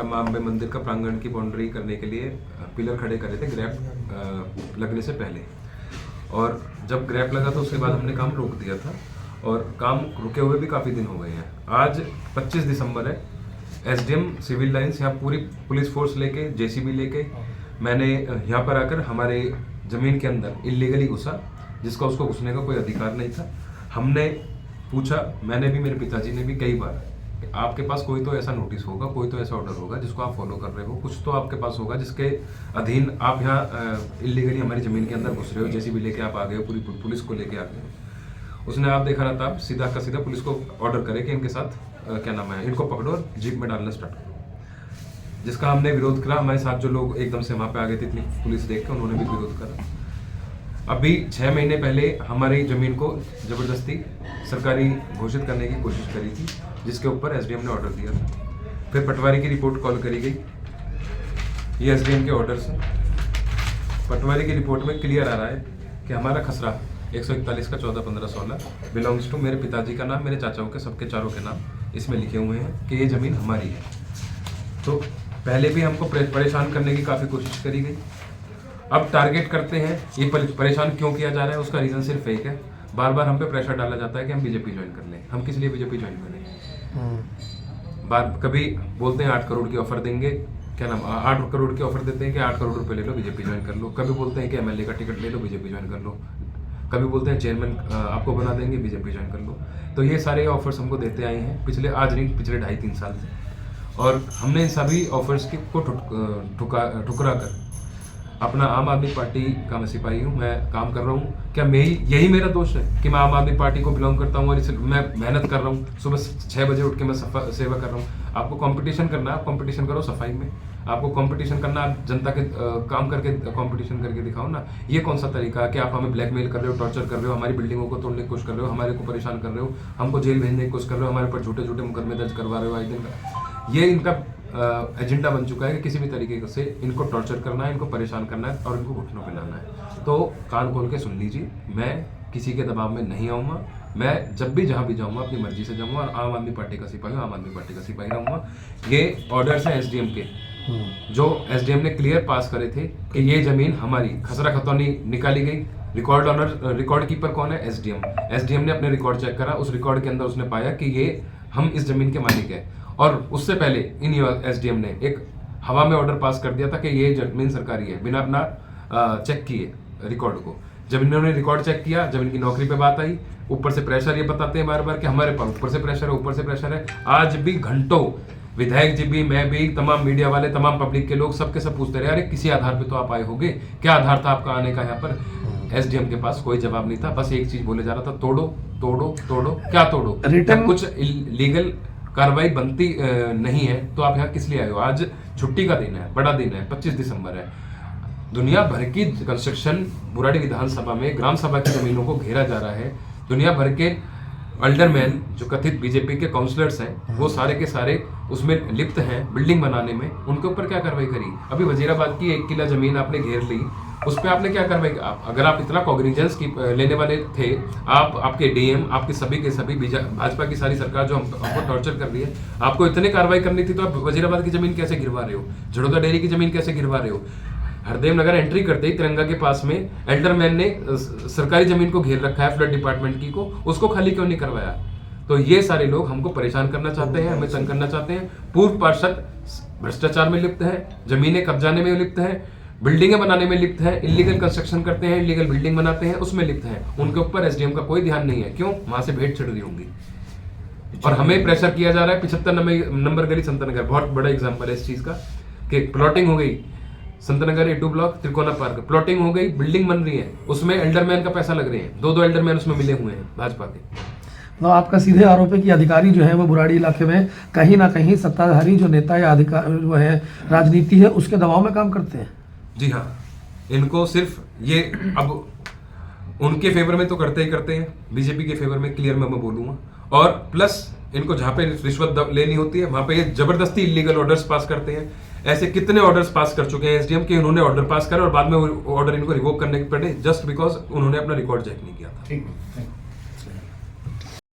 मां अम्बे मंदिर का प्रांगण की बाउंड्री करने के लिए पिलर खड़े करे थे ग्रैप लगने से पहले, और जब ग्रैप लगा तो उसके बाद हमने काम रोक दिया था और काम रुके हुए भी काफ़ी दिन हो गए हैं। आज 25 दिसंबर है, एसडीएम सिविल लाइंस यहाँ पूरी पुलिस फोर्स लेके जेसीबी लेके मैंने यहाँ पर आकर हमारे ज़मीन के अंदर इलीगली घुसा, जिसका उसको घुसने का कोई अधिकार नहीं था। हमने पूछा, मैंने भी, मेरे पिताजी ने भी कई बार, आपके पास कोई तो ऐसा नोटिस होगा, कोई तो ऐसा ऑर्डर होगा जिसको आप फॉलो कर रहे हो, कुछ तो आपके पास होगा जिसके अधीन आप यहाँ इलीगली हमारी ज़मीन के अंदर घुस रहे हो, जेसीबी लेके आप आ गए हो, पूरी पुलिस को लेके आ गए हो। उसने आप देखा ना था, सीधा का सीधा पुलिस को ऑर्डर करे कि इनके साथ क्या नाम है, इनको पकड़ो और जीप में डालना स्टार्ट करो, जिसका हमने विरोध करा। हमारे साथ जो लोग एकदम से वहाँ पे आ गए थे, इतनी पुलिस देख के, उन्होंने भी विरोध करा। अभी 6 महीने पहले हमारी ज़मीन को ज़बरदस्ती सरकारी घोषित करने की कोशिश करी थी, जिसके ऊपर एसडीएम ने ऑर्डर दिया था। फिर पटवारी की रिपोर्ट कॉल करी गई, ये एसडीएम के ऑर्डर से। पटवारी की रिपोर्ट में क्लियर आ रहा है कि हमारा खसरा 141 का 14, 15, 16 बिलोंग्स टू मेरे पिताजी का नाम, मेरे चाचाओं के, सबके चारों के नाम इसमें लिखे हुए हैं कि ये ज़मीन हमारी है। तो पहले भी हमको परेशान करने की काफ़ी कोशिश करी गई। अब टारगेट करते हैं, ये परेशान क्यों किया जा रहा है, उसका रीज़न सिर्फ एक है, बार बार हम पे प्रेशर डाला जाता है कि हम बीजेपी ज्वाइन कर लें। हम किस लिए बीजेपी ज्वाइन करें? बार कभी बोलते हैं 8 करोड़ की ऑफर देंगे, क्या नाम, 8 करोड़ की ऑफर देते हैं कि 8 करोड़ रुपए ले लो, बीजेपी ज्वाइन कर लो। कभी बोलते हैं कि एमएलए का टिकट ले लो, बीजेपी ज्वाइन कर लो। कभी बोलते हैं चेयरमैन आपको बना देंगे, बीजेपी ज्वाइन कर लो। तो ये सारे ऑफर्स हमको देते आए हैं पिछले, आज नहीं, पिछले 2.5-3 साल से, और हमने इन सभी ऑफर्स को ठुकरा कर अपना आम आदमी पार्टी का मैं सिपाही हूँ, मैं काम कर रहा हूँ। क्या यही मेरा दोष है कि मैं आम आदमी पार्टी को बिलोंग करता हूँ और इसे मैं मेहनत कर रहा हूँ, सुबह 6 बजे उठ के मैं सेवा कर रहा हूँ। आपको कंपटीशन करना है, आप कंपटीशन करो सफाई में। आपको कंपटीशन करना, आप जनता के काम करके कंपटीशन करके दिखाओ ना। ये कौन सा तरीका है कि आप हमें ब्लैकमेल कर रहे हो, टॉर्चर कर रहे हो, हमारी बिल्डिंगों को तोड़ने की कोशिश कर रहे हो, हमारे को परेशान कर रहे हो, हमको जेल भेजने की कोशिश कर रहे हो, हमारे ऊपर झूठे झूठे मुकदमे दर्ज करवा रहे हो आए दिन। ये इनका एजेंडा बन चुका है कि किसी भी तरीके से इनको टॉर्चर करना है, इनको परेशान करना है और इनको घुटनों पे लाना है। तो कान खोल के सुन लीजिए, मैं किसी के दबाव में नहीं आऊँगा। मैं जब भी जहाँ भी जाऊँगा अपनी मर्जी से जाऊँगा और आम आदमी पार्टी का सिपाही हूँ, आम आदमी पार्टी का सिपाही रहूँगा। ये ऑर्डर्स हैं एसडीएम के, जो एसडीएम ने क्लियर पास करे थे कि ये ज़मीन हमारी, खसरा खतौनी निकाली गई। रिकॉर्ड ऑनर, रिकॉर्ड कीपर कौन है? एसडीएम। एसडीएम ने अपने रिकॉर्ड चेक करा, उस रिकॉर्ड के अंदर उसने पाया कि ये हम इस ज़मीन के मालिक है। और उससे पहले इन एसडीएम ने एक हवा में ऑर्डर पास कर दिया था कि ये ज़मीन सरकारी है, बिना अपना चेक किए रिकॉर्ड को। जब इन्होंने रिकॉर्ड चेक किया, जब इनकी नौकरी पे बात आई, ऊपर से प्रेशर ये बताते हैं बार बार कि हमारे पास ऊपर से प्रेशर है, ऊपर से प्रेशर है। आज भी घंटों विधायक जी भी, मैं भी, तमाम मीडिया वाले, तमाम पब्लिक के लोग सबके सब पूछते रहे, अरे किसी आधार पे तो आप आए होगे, क्या आधार था आपका आने का यहाँ पर? एसडीएम के पास कोई जवाब नहीं था, बस एक चीज बोले जा रहा था, तोड़ो तोड़ो तोड़ो। क्या तोड़ो? रिटर्न कुछ लीगल कार्रवाई बनती नहीं है तो आप यहाँ किस लिए आए हो? आज छुट्टी का दिन है, बड़ा दिन है, 25 दिसंबर है। दुनिया भर की कंस्ट्रक्शन बुराड़ी विधानसभा में ग्राम सभा की जमीनों को घेरा जा रहा है। दुनिया भर के अल्डरमैन जो कथित बीजेपी के काउंसलर्स हैं, वो सारे के सारे उसमें लिप्त हैं बिल्डिंग बनाने में। उनके ऊपर क्या कार्रवाई करी? अभी वजीराबाद की 1 किला जमीन आपने घेर ली, उस पर आपने क्या कार्रवाई? अगर आप इतना कॉग्निजेंस की लेने वाले थे, आपके डीएम, आपके सभी के सभी भाजपा की सारी सरकार जो हमको टॉर्चर कर रही है, आपको इतनी कार्रवाई करनी थी तो आप वजीराबाद की जमीन कैसे गिरवा रहे हो? झड़ौदा डेयरी की जमीन कैसे गिरवा रहे हो? हरदेव नगर एंट्री करते ही तिरंगा के पास में एल्डरमैन ने सरकारी जमीन को घेर रखा है, फ्लड डिपार्टमेंट की को, उसको खाली क्यों नहीं करवाया? तो ये सारे लोग हमको परेशान करना चाहते हैं, हमें तंग करना चाहते हैं। पूर्व पार्षद भ्रष्टाचार में लिप्त है, जमीनें कब्जाने में लिप्त है, बिल्डिंगें बनाने में लिप्त है, इलीगल कंस्ट्रक्शन करते हैं, इलीगल बिल्डिंग बनाते हैं, उसमें लिप्त है। उनके ऊपर एसडीएम का कोई ध्यान नहीं है। क्यों? वहां से भेंट छिड़ रही होंगी और हमें प्रेशर किया जा रहा है। 75 नंबर गली संतनगर बहुत बड़ा एग्जाम्पल है इस चीज का, कि प्लॉटिंग हो गई, Santnagar A2 block, Trikona park, plotting हो गई, बिल्डिंग बन रही है, उसमें एल्डरमैन का पैसा लग रहे हैं, 2 एल्डरमैन उसमें मिले हुए हैं भाजपा के। तो आपका सीधे आरोप है कि अधिकारी जो है वो बुराड़ी इलाके में कहीं ना कहीं सत्ताधारी जो नेता या अधिकारी जो है, राजनीति है, उसके दबाव में काम करते हैं। जी हाँ, इनको सिर्फ ये, अब उनके फेवर में तो करते ही करते हैं, बीजेपी के फेवर में क्लियर मैं बोलूँगा। और प्लस इनको जहाँ पे रिश्वत लेनी होती है वहाँ पे ये जबरदस्ती इलीगल ऑर्डर्स पास करते हैं। ऐसे कितने ऑर्डर्स पास कर चुके हैं एसडीएम के, इन्होंने ऑर्डर पास करा और बाद में ऑर्डर इनको रिवोक करने पड़े जस्ट बिकॉज उन्होंने अपना रिकॉर्ड चेक नहीं किया था। ठीक है।